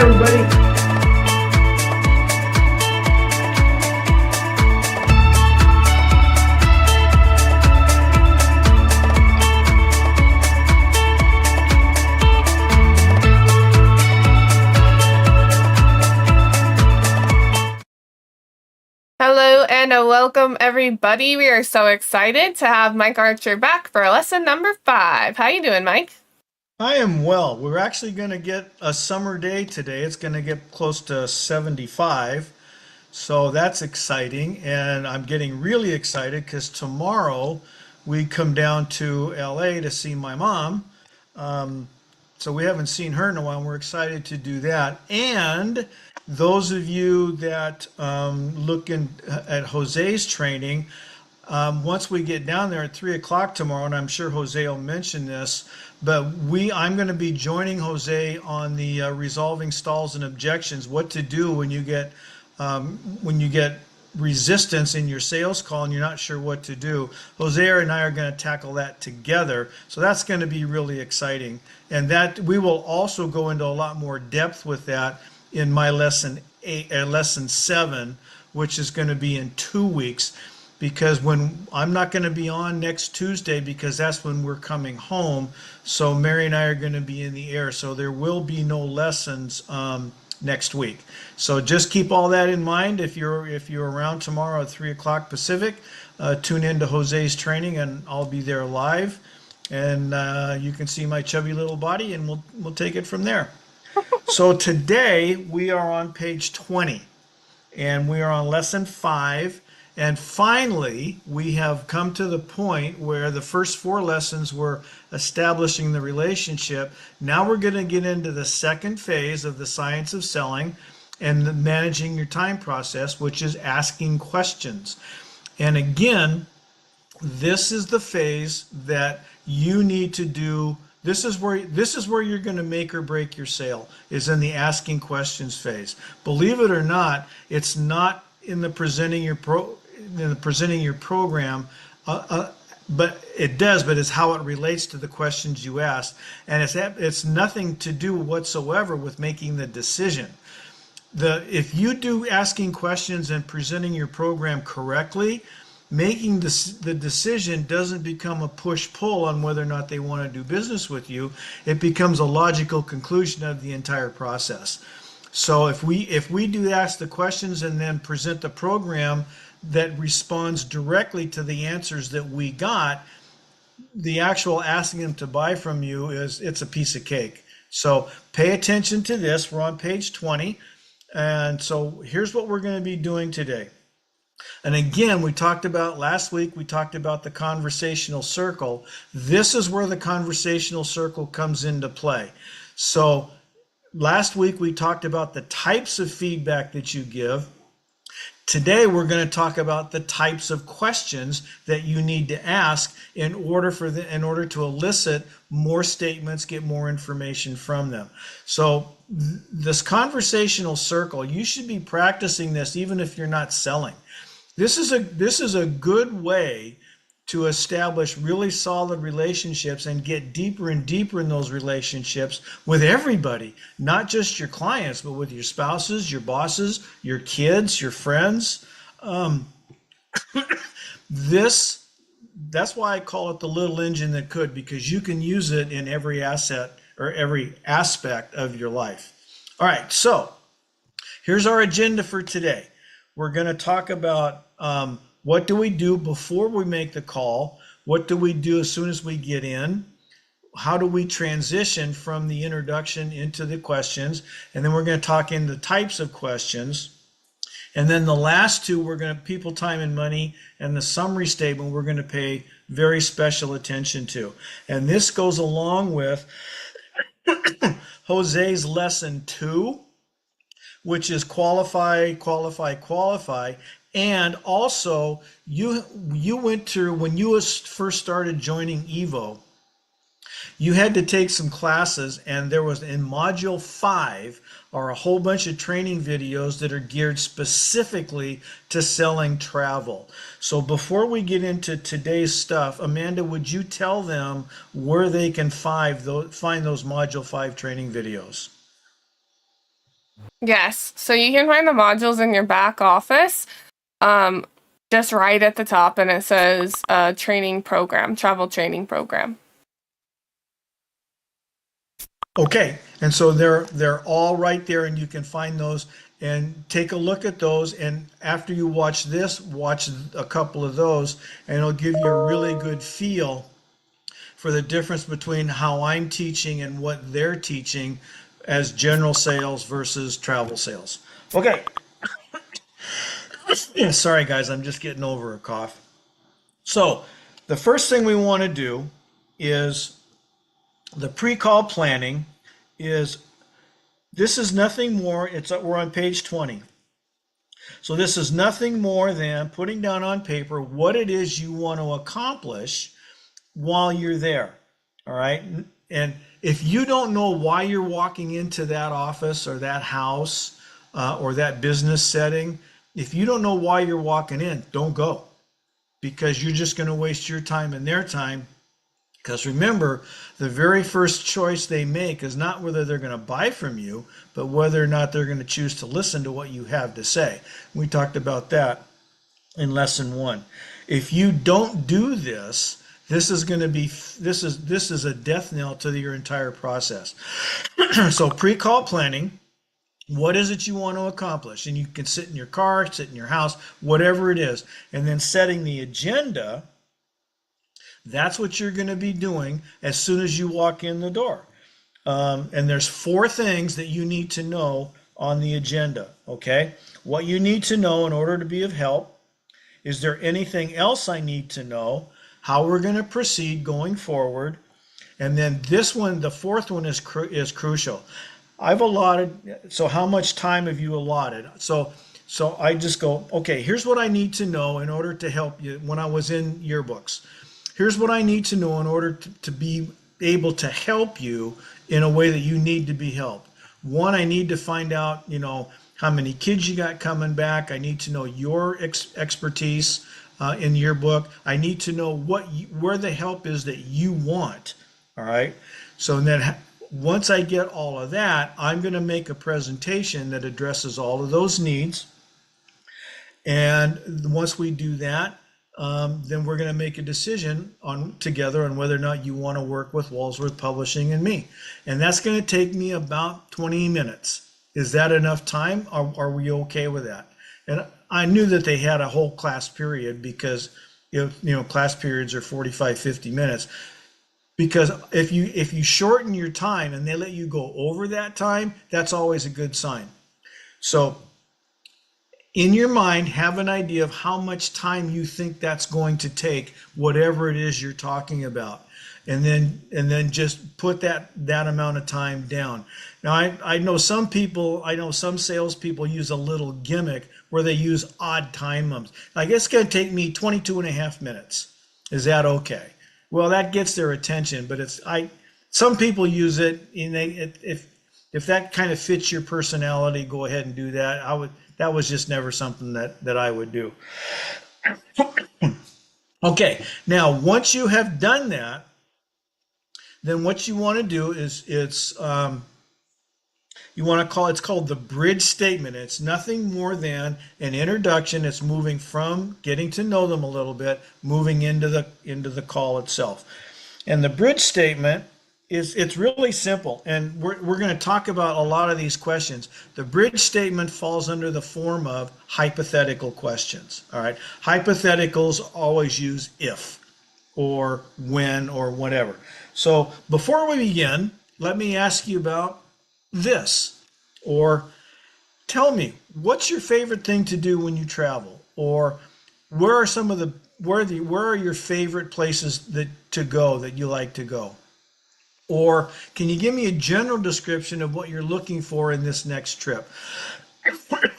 everybody. Hello and welcome everybody. We are so excited to have Mike Archer back for lesson number 5. How you doing, Mike? I am well. We're actually going to get a summer day today. It's going to get close to 75. So that's exciting. And I'm getting really excited because tomorrow we come down to LA to see my mom. So we haven't seen her in a while. And we're excited to do that. And those of you that look at Jose's training, once we get down there at 3 o'clock tomorrow, and I'm sure Jose will mention this, but I'm going to be joining Jose on the resolving stalls and objections, what to do when you get resistance in your sales call and you're not sure what to do. Jose and I are going to tackle that together. So that's going to be really exciting. And that we will also go into a lot more depth with that in my lesson 7, which is going to be in 2 weeks. Because when I'm not going to be on next Tuesday because that's when we're coming home. So Mary and I are going to be in the air. So there will be no lessons next week. So just keep all that in mind. If you're around tomorrow at 3 o'clock Pacific, tune in to Jose's training and I'll be there live. And you can see my chubby little body and we'll take it from there. So today we are on page 20 and we are on lesson 5. And finally, we have come to the point where the first 4 lessons were establishing the relationship. Now we're going to get into the second phase of the science of selling and the managing your time process, which is asking questions. And again, this is the phase that you need to do. This is where you're going to make or break your sale, is in the asking questions phase. Believe it or not, it's not in the presenting your program, but it does, but it's how it relates to the questions you ask. And it's nothing to do whatsoever with making the decision. If you do asking questions and presenting your program correctly, making the decision doesn't become a push-pull on whether or not they want to do business with you. It becomes a logical conclusion of the entire process. So if we do ask the questions and then present the program that responds directly to the answers that we got, the actual asking them to buy from you it's a piece of cake. So pay attention to this. We're on page 20. And so here's what we're going to be doing today. And again, last week, we talked about the conversational circle. This is where the conversational circle comes into play. So last week, we talked about the types of feedback that you give. Today, we're going to talk about the types of questions that you need to ask in order to elicit more statements, get more information from them. So this conversational circle, you should be practicing this even if you're not selling. This is a good way to establish really solid relationships and get deeper and deeper in those relationships with everybody, not just your clients, but with your spouses, your bosses, your kids, your friends. That's why I call it the little engine that could, because you can use it in every asset or every aspect of your life. All right, so here's our agenda for today. We're going to talk about what do we do before we make the call? What do we do as soon as we get in? How do we transition from the introduction into the questions? And then we're going to talk in the types of questions. And then the last 2, we're going to people, time, and money, and the summary statement we're going to pay very special attention to. And this goes along with Jose's lesson 2, which is qualify, qualify, qualify. And also, you went through, when you first started joining Evo, you had to take some classes, and there was, in module 5, are a whole bunch of training videos that are geared specifically to selling travel. So before we get into today's stuff, Amanda, would you tell them where they can find those module 5 training videos? Yes. So you can find the modules in your back office, um, just right at the top, and it says training program, travel training program. Okay, and so they're all right there, and you can find those and take a look at those. And after you watch this, watch a couple of those, and it'll give you a really good feel for the difference between how I'm teaching and what they're teaching as general sales versus travel sales. Okay, sorry guys, I'm just getting over a cough. So the first thing we want to do is the pre-call planning is this is nothing more, we're on page 20. So this is nothing more than putting down on paper what it is you want to accomplish while you're there. All right. And if you don't know why you're walking into that office or that house or that business setting, if you don't know why you're walking in, don't go, because you're just going to waste your time and their time. Because remember, the very first choice they make is not whether they're going to buy from you, but whether or not they're going to choose to listen to what you have to say. We talked about that in lesson 1. If you don't do this, this is going to be this is a death knell to your entire process. So pre-call planning, what is it you want to accomplish? And you can sit in your car, sit in your house, whatever it is, and then setting the agenda. That's what you're going to be doing as soon as you walk in the door. And there's 4 things that you need to know on the agenda. Okay, what you need to know in order to be of help. Is there anything else I need to know? How we're going to proceed going forward. And then this one, the 4th one, is crucial. I've allotted, so how much time have you allotted? So I just go, okay, here's what I need to know in order to help you when I was in yearbooks. Here's what I need to know in order to be able to help you in a way that you need to be helped. One, I need to find out, how many kids you got coming back. I need to know your expertise in your book. I need to know where the help is that you want. All right. So then once I get all of that, I'm going to make a presentation that addresses all of those needs. And once we do that, then we're going to make a decision together on whether or not you want to work with Walsworth Publishing and me. And that's going to take me about 20 minutes. Is that enough time? Are we okay with that? And I knew that they had a whole class period because class periods are 45, 50 minutes. Because if you shorten your time and they let you go over that time, that's always a good sign. So in your mind, have an idea of how much time you think that's going to take, whatever it is you're talking about. And then just put that amount of time down. Now, I know some salespeople use a little gimmick where they use odd time bumps. Like, it's going to take me 22 and a half minutes. Is that okay? Well, that gets their attention, but some people use it, and if that kind of fits your personality, go ahead and do that. That was just never something that I would do. Okay, now once you have done that, then what you want to do is it's called the bridge statement. It's nothing more than an introduction. It's moving from getting to know them a little bit, moving into the call itself. And the bridge statement it's really simple, and we're going to talk about a lot of these questions. The bridge statement falls under the form of hypothetical questions. All right, hypotheticals always use if or when or whatever. So before we begin, let me ask you about this, or tell me, what's your favorite thing to do when you travel, or where are your favorite places to go that you like to go? Or can you give me a general description of what you're looking for in this next trip?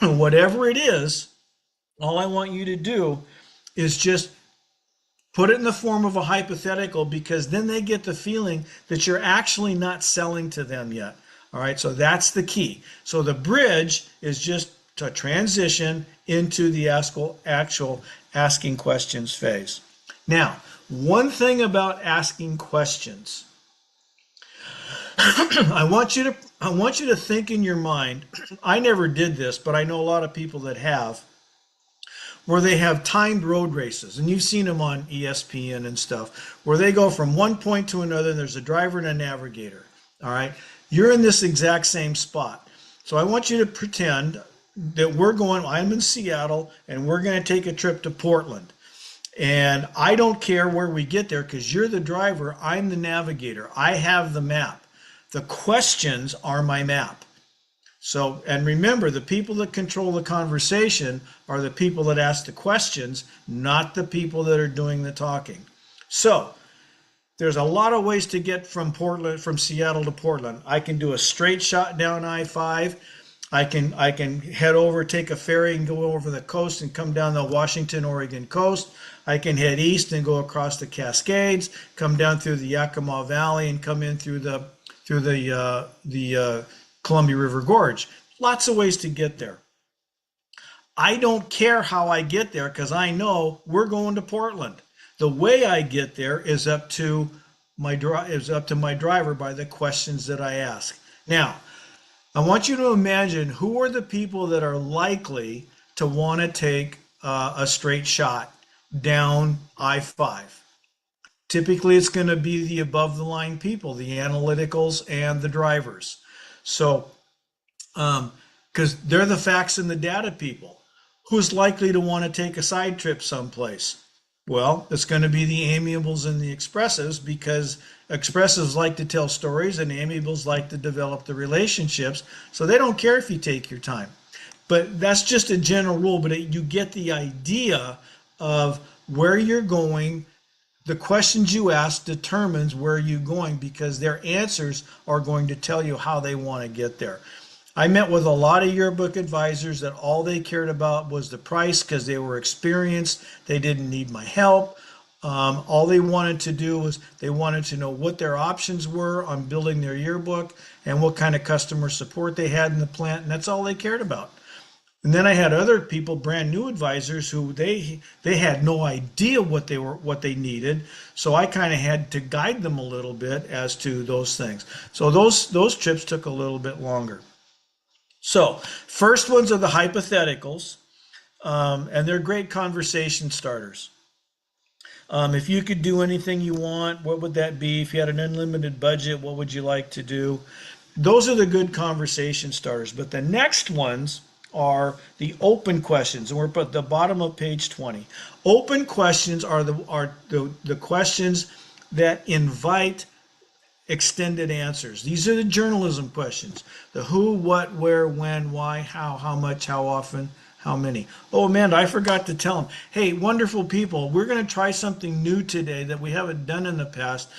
Whatever it is, all I want you to do is just put it in the form of a hypothetical, because then they get the feeling that you're actually not selling to them yet. All right, so that's the key. So the bridge is just to transition into the actual asking questions phase. Now, one thing about asking questions, I want you I want you to think in your mind. I never did this, but I know a lot of people that have, where they have timed road races, and you've seen them on ESPN and stuff, where they go from one point to another, and there's a driver and a navigator. All right, you're in this exact same spot. So I want you to pretend that I'm in Seattle, and we're going to take a trip to Portland. And I don't care where we get there because you're the driver, I'm the navigator. I have the map. The questions are my map. So, and remember, the people that control the conversation are the people that ask the questions, not the people that are doing the talking. So, there's a lot of ways to get from Seattle to Portland. I can do a straight shot down I-5. I can head over, take a ferry and go over the coast and come down the Washington, Oregon coast. I can head east and go across the Cascades, come down through the Yakima Valley and come in through the Columbia River Gorge. Lots of ways to get there. I don't care how I get there because I know we're going to Portland. The way I get there is up to my driver by the questions that I ask. Now, I want you to imagine who are the people that are likely to want to take a straight shot down I-5. Typically, it's going to be the above the line people, the analyticals and the drivers. So, because they're the facts and the data people. Who's likely to want to take a side trip someplace? Well, it's going to be the amiables and the expressives because expressives like to tell stories and amiables like to develop the relationships. So they don't care if you take your time. But that's just a general rule, but you get the idea of where you're going. The questions you ask determines where you're going because their answers are going to tell you how they want to get there. I met with a lot of yearbook advisors that all they cared about was the price because they were experienced. They didn't need my help. All they wanted to do was they wanted to know what their options were on building their yearbook and what kind of customer support they had in the plant, and that's all they cared about. And then I had other people, brand new advisors, who they had no idea what they needed. So I kind of had to guide them a little bit as to those things. So those trips took a little bit longer. So first ones are the hypotheticals, and they're great conversation starters. If you could do anything you want, what would that be? If you had an unlimited budget, what would you like to do? Those are the good conversation starters. But the next ones are the open questions, and we're at the bottom of page 20. Open questions are the questions that invite extended answers. These are the journalism questions: the who, what, where, when, why, how much, how often, how many. Oh, Amanda, I forgot to tell them. Hey, wonderful people, we're going to try something new today that we haven't done in the past.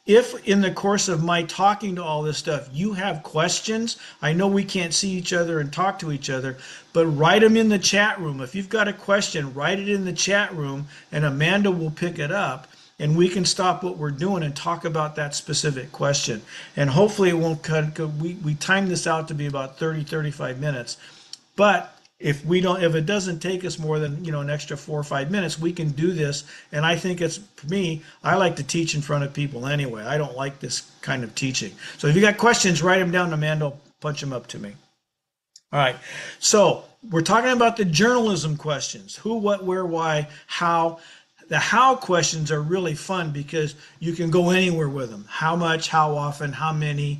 If in the course of my talking to all this stuff, you have questions, I know we can't see each other and talk to each other, but write them in the chat room. If you've got a question, write it in the chat room and Amanda will pick it up and we can stop what we're doing and talk about that specific question. And hopefully it won't cut, we time this out to be about 35 minutes. But if it doesn't take us more than an extra 4 or 5 minutes, we can do this. And I think for me, I like to teach in front of people anyway. I don't like this kind of teaching. So if you got questions, write them down. Amanda will punch them up to me. All right. So we're talking about the journalism questions: who, what, where, why, how. The how questions are really fun because you can go anywhere with them. How much, how often, how many.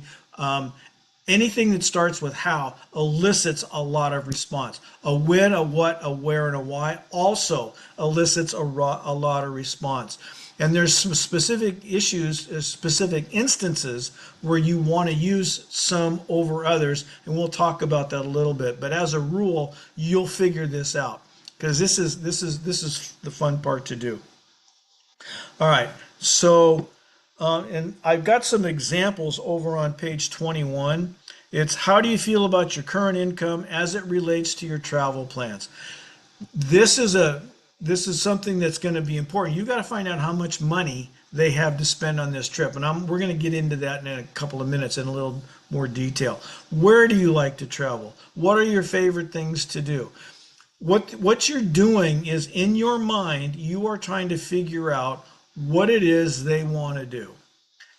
Anything that starts with how elicits a lot of response. A when, a what, a where, and a why also elicits a lot of response. And there's some specific issues, specific instances where you want to use some over others, and we'll talk about that a little bit. But as a rule, you'll figure this out because this is the fun part to do. All right, so. And I've got some examples over on page 21. It's how do you feel about your current income as it relates to your travel plans? This is something that's going to be important. You got to find out how much money they have to spend on this trip. And we're going to get into that in a couple of minutes in a little more detail. Where do you like to travel? What are your favorite things to do? What you're doing is, in your mind, you are trying to figure out what it is they want to do.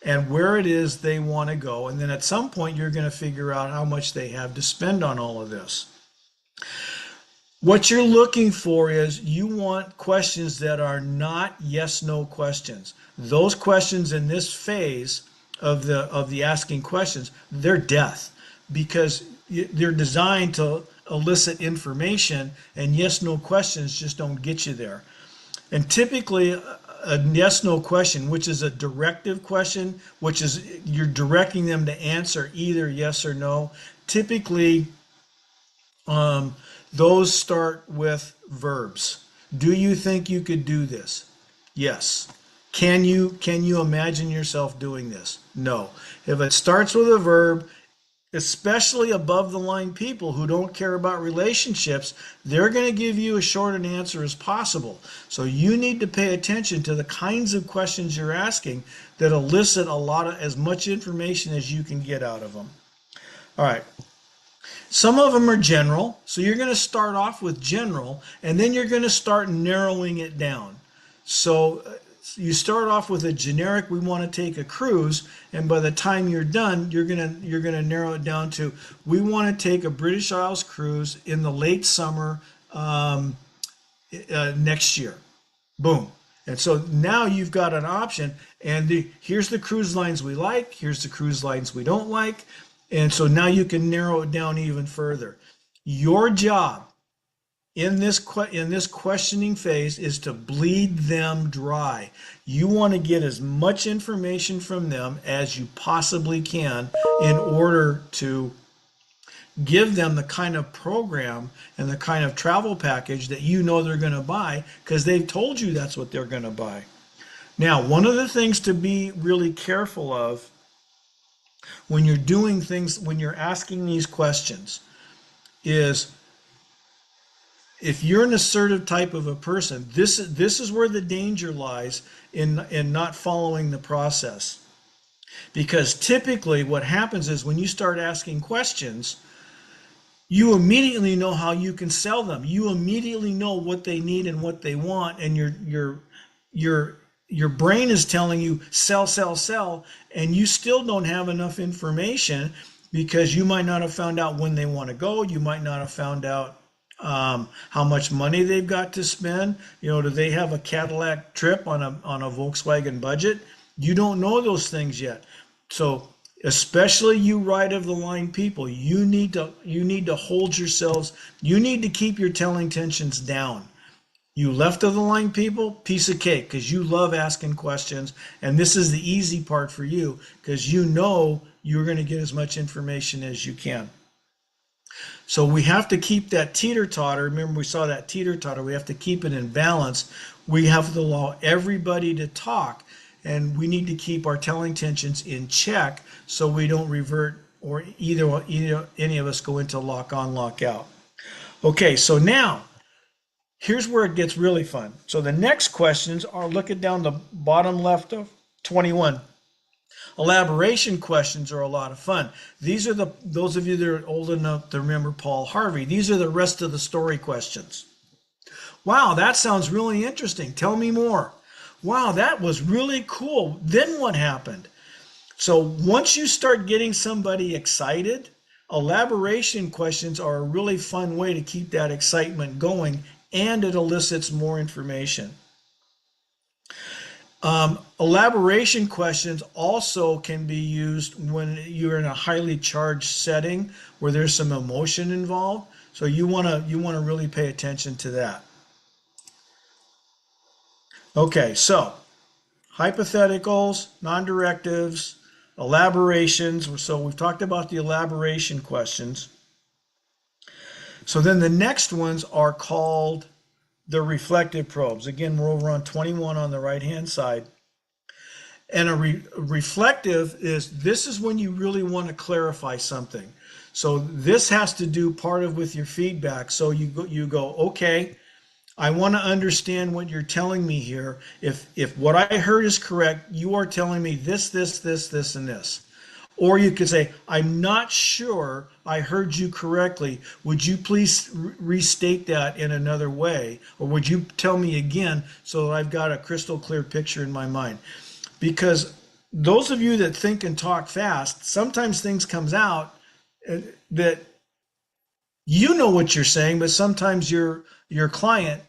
and where it is they want to go. And then at some point, you're going to figure out how much they have to spend on all of this. What you're looking for is you want questions that are not yes/no questions. Those questions in this phase of the asking questions, they're death, because they're designed to elicit information, and yes/no questions just don't get you there. And typically, a yes/no question, which is a directive question, which is you're directing them to answer either yes or no, typically those start with verbs. Do you think you could do this? Yes. Can you imagine yourself doing this? No. If it starts with a verb, especially above the line people who don't care about relationships, they're going to give you as short an answer as possible. So you need to pay attention to the kinds of questions you're asking that elicit as much information as you can get out of them. All right. Some of them are general, so you're going to start off with general, and then you're going to start narrowing it down. So you start off with a generic, we want to take a cruise, and by the time you're done, you're going to narrow it down to, we want to take a British Isles cruise in the late summer next year. Boom. And so now you've got an option, and here's the cruise lines we like, here's the cruise lines we don't like. And so now you can narrow it down even further. Your job in this questioning phase is to bleed them dry. You want to get as much information from them as you possibly can in order to give them the kind of program and the kind of travel package that you know they're going to buy, because they've told you that's what they're going to buy. Now, one of the things to be really careful of when you're doing things, when you're asking these questions, is if you're an assertive type of a person, this is where the danger lies in not following the process. Because typically what happens is when you start asking questions, you immediately know how you can sell them. You immediately know what they need and what they want, and your brain is telling you sell, sell, sell, and you still don't have enough information, because you might not have found out when they want to go. You might not have found out how much money they've got to spend. Do they have a Cadillac trip on a Volkswagen budget? You don't know those things yet. So especially you right of the line people, you need to hold yourselves, you need to keep your telling tensions down. You left of the line people, piece of cake, because you love asking questions, and this is the easy part for you, because you know you're going to get as much information as you can. So we have to keep that teeter-totter. Remember, we saw that teeter-totter. We have to keep it in balance. We have to allow everybody to talk, and we need to keep our telling tensions in check so we don't revert, or either any of us go into lock on, lock out. Okay, so now here's where it gets really fun. So the next questions are, looking down the bottom left of 21. Elaboration questions are a lot of fun. These are those of you that are old enough to remember Paul Harvey. These are the rest of the story questions. Wow, that sounds really interesting. Tell me more. Wow, that was really cool. Then what happened? So once you start getting somebody excited, elaboration questions are a really fun way to keep that excitement going, and it elicits more information. Elaboration questions also can be used when you're in a highly charged setting where there's some emotion involved. So you want to really pay attention to that. Okay, so hypotheticals, non-directives, elaborations. So we've talked about the elaboration questions. So then the next ones are called the reflective probes. Again, we're over on 21 on the right-hand side. And a reflective this is when you really want to clarify something. So this has to do part of with your feedback. So you go, okay, I want to understand what you're telling me here. If what I heard is correct, you are telling me this, this, this, this, and this. Or you could say, I'm not sure I heard you correctly. Would you please restate that in another way? Or would you tell me again so that I've got a crystal clear picture in my mind? Because those of you that think and talk fast, sometimes things comes out that you know what you're saying, but sometimes your client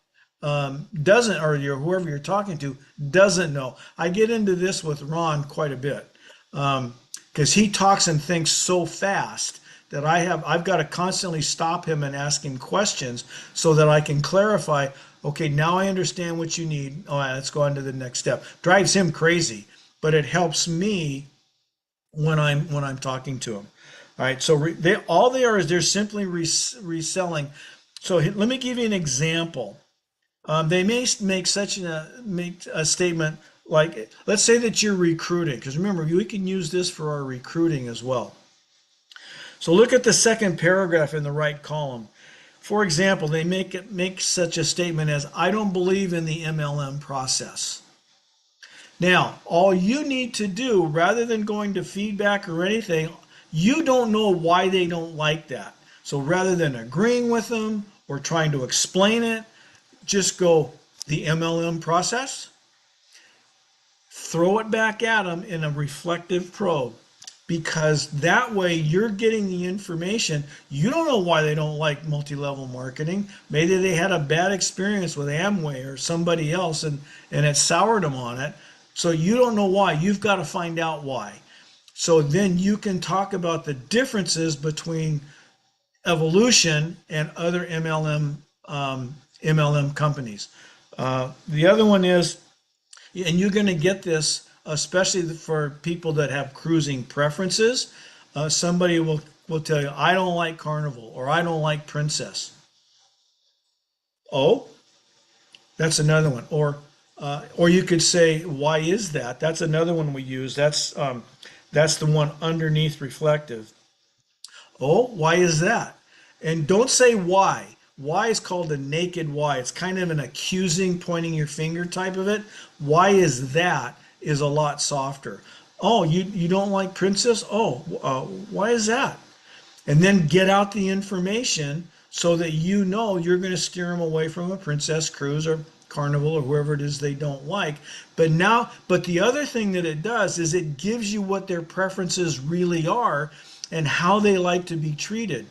doesn't, or your whoever you're talking to doesn't know. I get into this with Ron quite a bit because he talks and thinks so fast that I've got to constantly stop him and ask him questions so that I can clarify. Okay, now I understand what you need. All right, let's go on to the next step. Drives him crazy, but it helps me when I'm talking to them. All right, so all they are is they're simply reselling. So let me give you an example. They may make a statement like, let's say that you're recruiting, because remember we can use this for our recruiting as well. So look at the second paragraph in the right column. For example, they make such a statement as, I don't believe in the MLM process. Now, all you need to do, rather than going to feedback or anything, you don't know why they don't like that. So rather than agreeing with them or trying to explain it, just go, the MLM process, throw it back at them in a reflective probe. Because that way you're getting the information. You don't know why they don't like multi-level marketing. Maybe they had a bad experience with Amway or somebody else and it soured them on it. So you don't know why. You've got to find out why. So then you can talk about the differences between Evolution and other MLM companies. The other one is, and you're going to get this, especially for people that have cruising preferences. Somebody will tell you, I don't like Carnival or I don't like Princess. Oh, that's another one. Or you could say, why is that? That's another one we use. That's the one underneath reflective. Oh, why is that? And don't say why. Why is called a naked why. It's kind of an accusing, pointing your finger type of it. Why is that is a lot softer. Oh, you don't like Princess? Oh, why is that? And then get out the information so that you know you're going to steer them away from a Princess Cruise or Carnival or whoever it is they don't like. But the other thing that it does is it gives you what their preferences really are and how they like to be treated.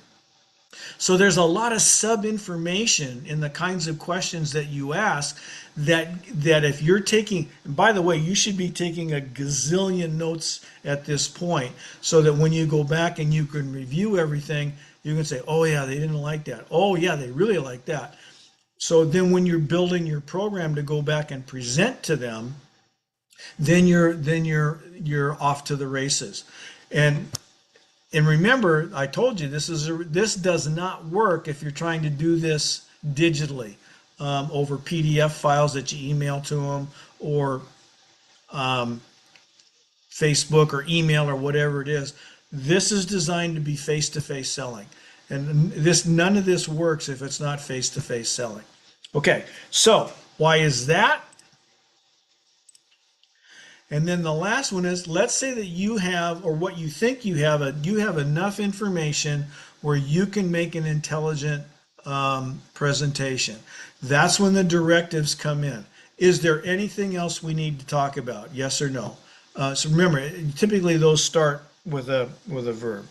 So there's a lot of sub information in the kinds of questions that you ask that if you're taking, by the way, you should be taking a gazillion notes at this point so that when you go back and you can review everything, you can say, oh yeah, they didn't like that. Oh yeah, they really like that. So then when you're building your program to go back and present to them, then you're off to the races. And and remember, I told you this does not work if you're trying to do this digitally over PDF files that you email to them or Facebook or email or whatever it is. This is designed to be face-to-face selling, and none of this works if it's not face-to-face selling. Okay, so why is that? And then the last one is, let's say that you have, or what you think you have enough information where you can make an intelligent presentation. That's when the directives come in. Is there anything else we need to talk about? Yes or no? So remember, typically those start with a verb.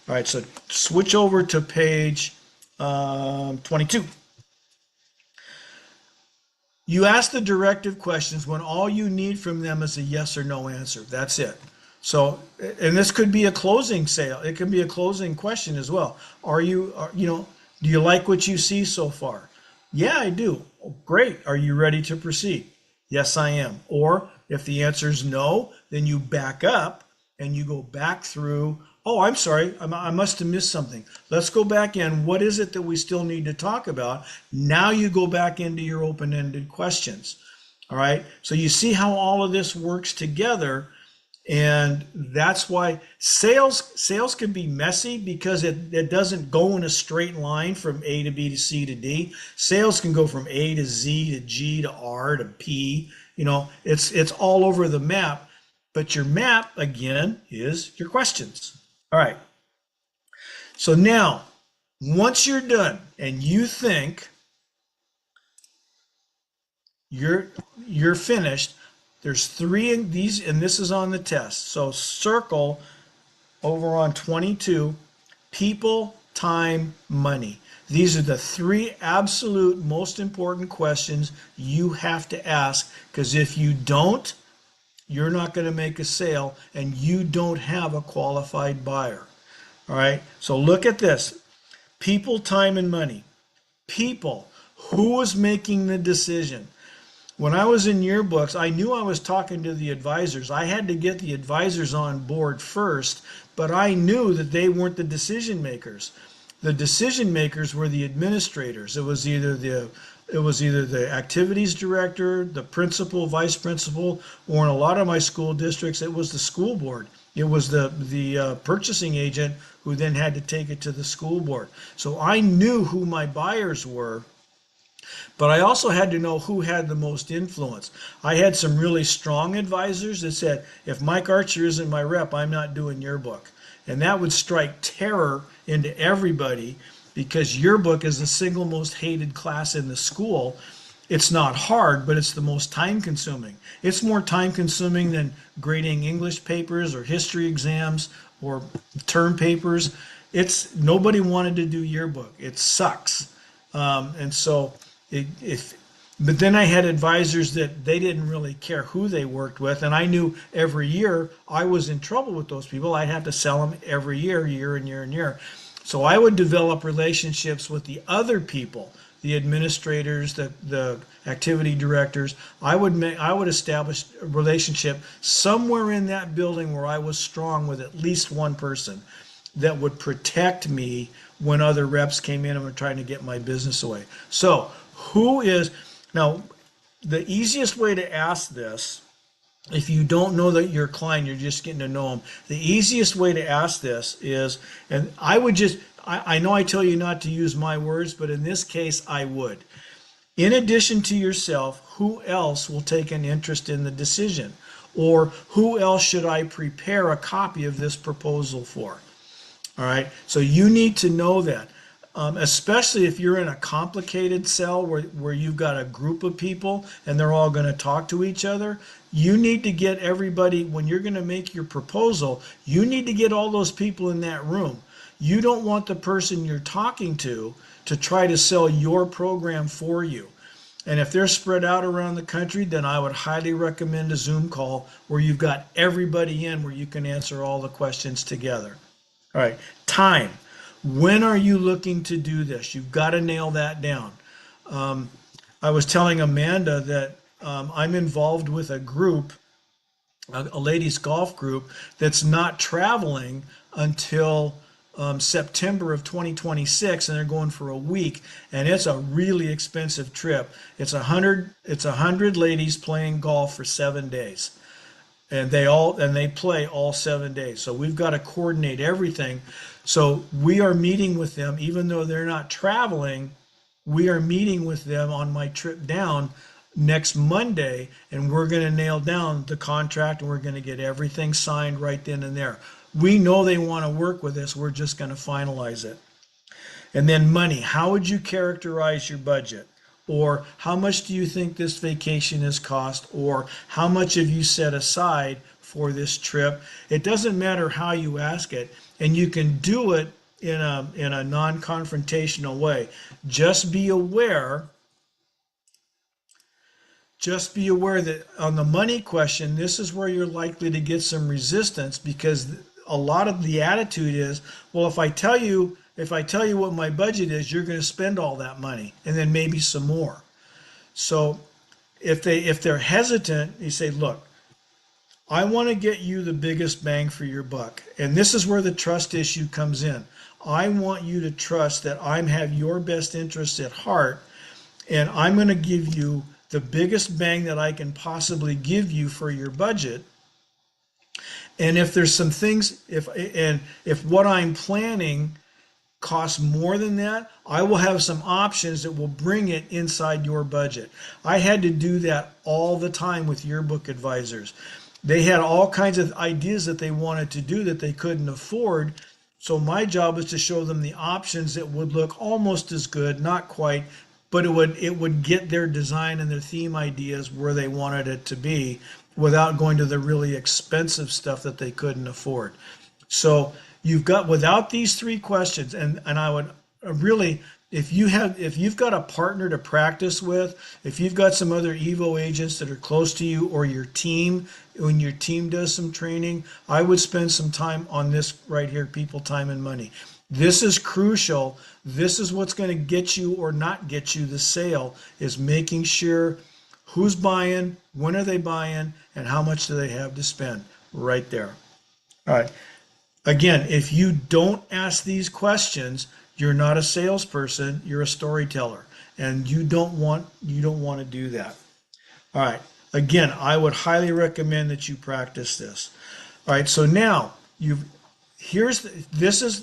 All right, so switch over to page 22. You ask the directive questions when all you need from them is a yes or no answer. That's it. So, and this could be a closing sale. It could be a closing question as well. Do you like what you see so far? Yeah, I do. Oh, great. Are you ready to proceed? Yes, I am. Or if the answer is no, then you back up and you go back through. Oh, I'm sorry. I must have missed something. Let's go back in. What is it that we still need to talk about? Now you go back into your open-ended questions. All right. So you see how all of this works together. And that's why sales can be messy because it doesn't go in a straight line from A to B to C to D. Sales can go from A to Z to G to R to P. It's all over the map. But your map, again, is your questions. All right. So now, once you're done and you think you're finished, There's three in these, and this is on the test. So circle over on 22, people, time, money. These are the three absolute most important questions you have to ask, because if you don't, you're not going to make a sale and you don't have a qualified buyer. All right, so look at this: people, time, and money. People, who was making the decision? When I was in yearbooks, I knew I was talking to the advisors. I had to get the advisors on board first, but I knew that they weren't the decision makers. The decision makers were the administrators. It was either the activities director, the principal, vice principal, or in a lot of my school districts, it was the school board. It was the purchasing agent who then had to take it to the school board. So I knew who my buyers were, but I also had to know who had the most influence. I had some really strong advisors that said, if Mike Archer isn't my rep, I'm not doing your book. And that would strike terror into everybody, because your book is the single most hated class in the school. It's not hard, but it's the most time consuming. It's more time consuming than grading English papers or history exams or term papers. Nobody wanted to do yearbook. It sucks. And so but then I had advisors that they didn't really care who they worked with, and I knew every year I was in trouble with those people. I'd have to sell them every year, year and year and year. So I would develop relationships with the other people, the administrators, the activity directors. I would establish a relationship somewhere in that building where I was strong with at least one person that would protect me when other reps came in and were trying to get my business away. So now the easiest way to ask this, if you don't know that your client, you're just getting to know them, the easiest way to ask this is, and I know I tell you not to use my words, but in this case I would. In addition to yourself, who else will take an interest in the decision? Or who else should I prepare a copy of this proposal for? All right, so you need to know that. Especially if you're in a complicated cell where you've got a group of people and they're all going to talk to each other, you need to get everybody, when you're going to make your proposal, you need to get all those people in that room. You don't want the person you're talking to try to sell your program for you. And if they're spread out around the country, then I would highly recommend a Zoom call where you've got everybody in, where you can answer all the questions together. All right, time. When are you looking to do this? You've got to nail that down. I was telling Amanda that I'm involved with a group, a ladies golf group, that's not traveling until September of 2026, and they're going for a week, and it's a really expensive trip. It's 100 ladies playing golf for 7 days. And they play all 7 days. So we've got to coordinate everything. So we are meeting with them, even though they're not traveling. We are meeting with them on my trip down next Monday, and we're going to nail down the contract, and we're going to get everything signed right then and there. We know they want to work with us. We're just going to finalize it. And then money. How would you characterize your budget? Or how much do you think this vacation has cost? Or how much have you set aside for this trip? It doesn't matter how you ask it, and you can do it in a non-confrontational way. Just be aware that on the money question, this is where you're likely to get some resistance, because a lot of the attitude is, well, if I tell you what my budget is, you're going to spend all that money and then maybe some more. So if they're hesitant, you say, look, I want to get you the biggest bang for your buck. And this is where the trust issue comes in. I want you to trust that I have your best interests at heart, and I'm going to give you the biggest bang that I can possibly give you for your budget. And if there's some things, if what I'm planning costs more than that, I will have some options that will bring it inside your budget. I had to do that all the time with yearbook advisors. They had all kinds of ideas that they wanted to do that they couldn't afford. So my job was to show them the options that would look almost as good, not quite, but it would get their design and their theme ideas where they wanted it to be. without going to the really expensive stuff that they couldn't afford. So you've got, without these three questions, and I would really, if you've got a partner to practice with, if you've got some other Evo agents that are close to you, or your team, when your team does some training, I would spend some time on this right here, people, time, and money. This is crucial. This is what's going to get you or not get you the sale, is making sure who's buying, when are they buying, and how much do they have to spend right there. All right. Again, if you don't ask these questions, you're not a salesperson, you're a storyteller, and you don't want to do that. All right. Again, I would highly recommend that you practice this. All right. So now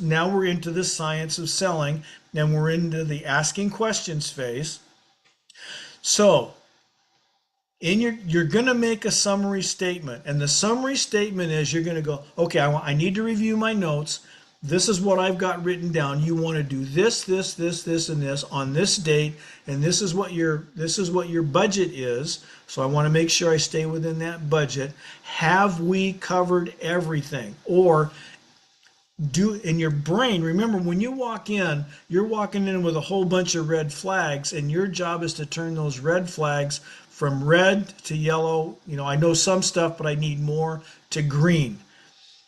now we're into the science of selling, and we're into the asking questions phase. So you're going to make a summary statement, and the summary statement is, you're going to go, okay, I need to review my notes. This is what I've got written down. You want to do this, this, this, this, and this on this date, and this is what your budget is. So I want to make sure I stay within that budget. Have we covered everything? Or do, in your brain, remember, when you walk in, you're walking in with a whole bunch of red flags, and your job is to turn those red flags from red to yellow. I know some stuff, but I need more, to green.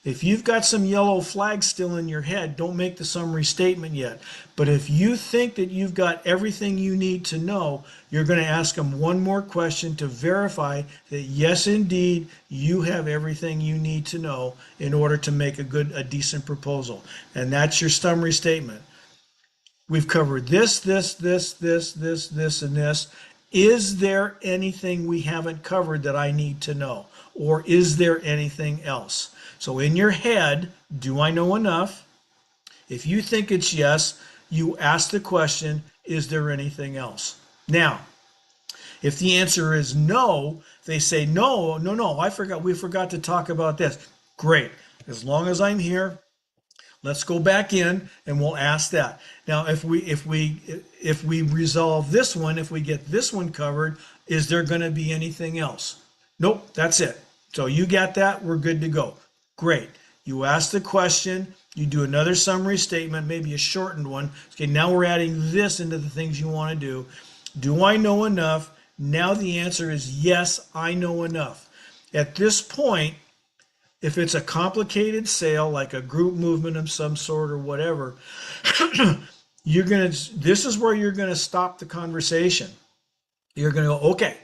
If you've got some yellow flags still in your head, don't make the summary statement yet. But if you think that you've got everything you need to know, you're going to ask them one more question to verify that, yes, indeed, you have everything you need to know in order to make a decent proposal. And that's your summary statement. We've covered this, this, this, this, this, this, and this. Is there anything we haven't covered that I need to know? Or is there anything else? So in your head, do I know enough? If you think it's yes, you ask the question, is there anything else? Now, if the answer is no, they say, no, we forgot to talk about this. Great. As long as I'm here, let's go back in and we'll ask that. Now, if we resolve this one, if we get this one covered, is there going to be anything else? Nope, that's it. So you got that, we're good to go. Great. You ask the question, you do another summary statement, maybe a shortened one. Okay, now we're adding this into the things you want to do. Do I know enough? Now the answer is yes, I know enough. At this point, if it's a complicated sale, like a group movement of some sort or whatever, this is where you're going to stop the conversation. You're going to go, okay,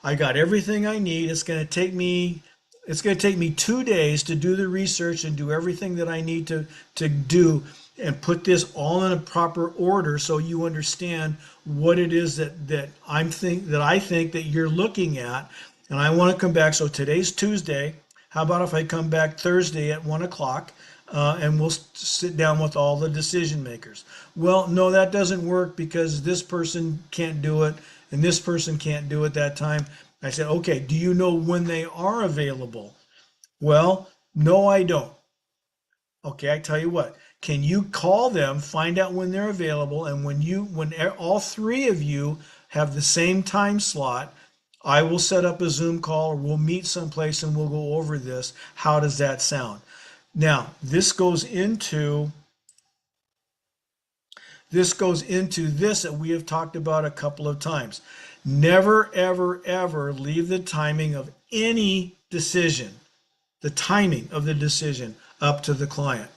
I got everything I need. It's going to take me 2 days to do the research and do everything that I need to do, and put this all in a proper order so you understand what it is that I think that you're looking at. And I want to come back. So today's Tuesday. How about if I come back Thursday at 1 o'clock and we'll sit down with all the decision makers? Well, no, that doesn't work because this person can't do it and this person can't do it that time. I said, okay, do you know when they are available? Well, no, I don't. Okay, I tell you what, can you call them, find out when they're available, and when all three of you have the same time slot, I will set up a Zoom call, or we'll meet someplace and we'll go over this. How does that sound? Now, this goes into this that we have talked about a couple of times. Never, ever, ever leave the timing of any decision, the timing of the decision, up to the client.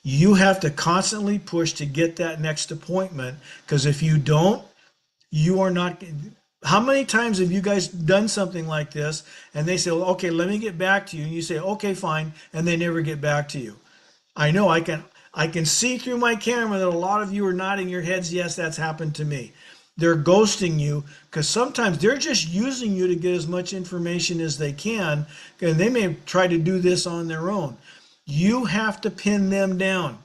You have to constantly push to get that next appointment, because if you don't, you are not. How many times have you guys done something like this and they say, well, okay, let me get back to you, and you say, okay, fine, and they never get back to you? I know, I can see through my camera that a lot of you are nodding your heads, yes, that's happened to me. They're ghosting you because sometimes they're just using you to get as much information as they can, and they may try to do this on their own. You have to pin them down.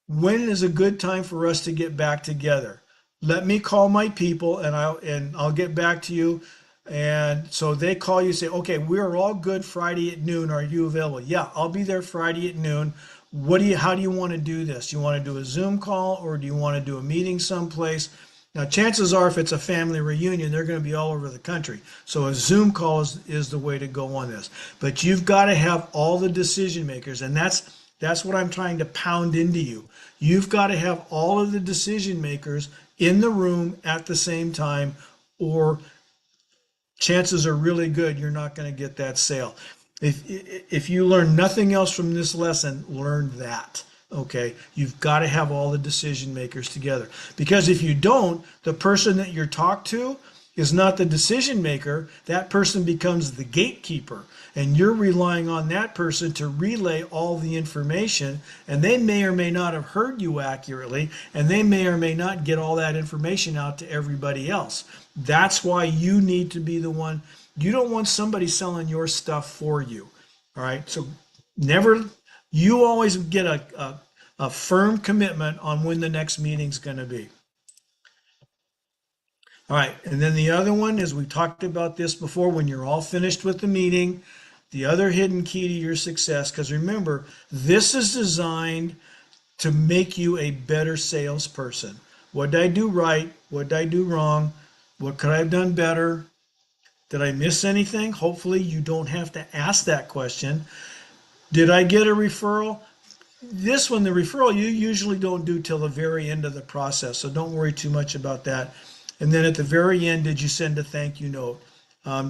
When is a good time for us to get back together? Let me call my people and I'll get back to you. And so they call you, say, okay, we're all good Friday at noon. Are you available? Yeah, I'll be there Friday at noon. How do you want to do this? You want to do a Zoom call, or do you want to do a meeting someplace? Now, chances are, if it's a family reunion, they're going to be all over the country. So a Zoom call is the way to go on this. But you've got to have all the decision makers, and that's what I'm trying to pound into you. You've got to have all of the decision makers in the room at the same time, or chances are really good you're not going to get that sale. If you learn nothing else from this lesson, learn that. Okay, you've got to have all the decision makers together, because if you don't, the person that you're talked to is not the decision maker. That person becomes the gatekeeper, and you're relying on that person to relay all the information, and they may or may not have heard you accurately, and they may or may not get all that information out to everybody else. That's why you need to be the one. You don't want somebody selling your stuff for you. All right, so never, you always get a firm commitment on when the next meeting's going to be. All right, and then the other one is, we talked about this before, when you're all finished with the meeting, the other hidden key to your success, because remember, this is designed to make you a better salesperson. What did I do right? What did I do wrong? What could I have done better? Did I miss anything? Hopefully you don't have to ask that question. Did I get a referral? This one, the referral, you usually don't do till the very end of the process, so don't worry too much about that. And then at the very end, did you send a thank you note?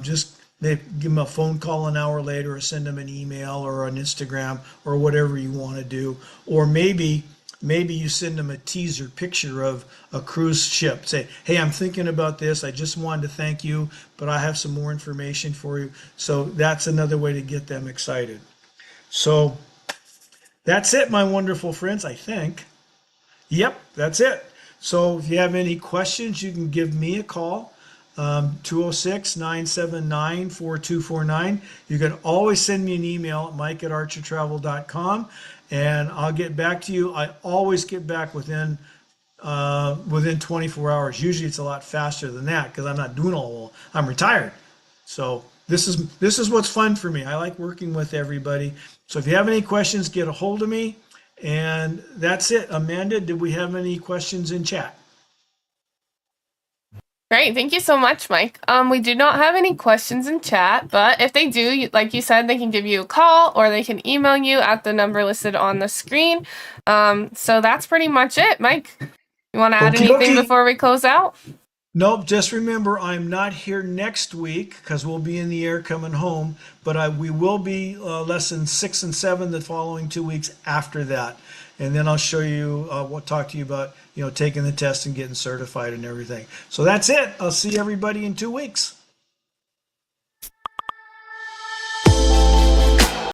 Just maybe give them a phone call an hour later, or send them an email or an Instagram or whatever you want to do. Or maybe you send them a teaser picture of a cruise ship. Say, hey, I'm thinking about this. I just wanted to thank you, but I have some more information for you. So that's another way to get them excited. So that's it, my wonderful friends, I think. Yep, that's it. So if you have any questions, you can give me a call, 206-979-4249. You can always send me an email at mike@archertravel.com, and I'll get back to you. I always get back within 24 hours. Usually it's a lot faster than that, because I'm not doing all, I'm retired. So this is what's fun for me. I like working with everybody. So if you have any questions, get a hold of me. And that's it. Amanda, did we have any questions in chat? Great, thank you so much, Mike. We do not have any questions in chat, but if they do, like you said, they can give you a call or they can email you at the number listed on the screen. So that's pretty much it, Mike. You want to add anything before we close out? Nope, just remember, I'm not here next week because we'll be in the air coming home, but we will be lessons 6 and 7 the following 2 weeks after that. And then I'll show you, talk to you about, taking the test and getting certified and everything. So that's it. I'll see everybody in 2 weeks.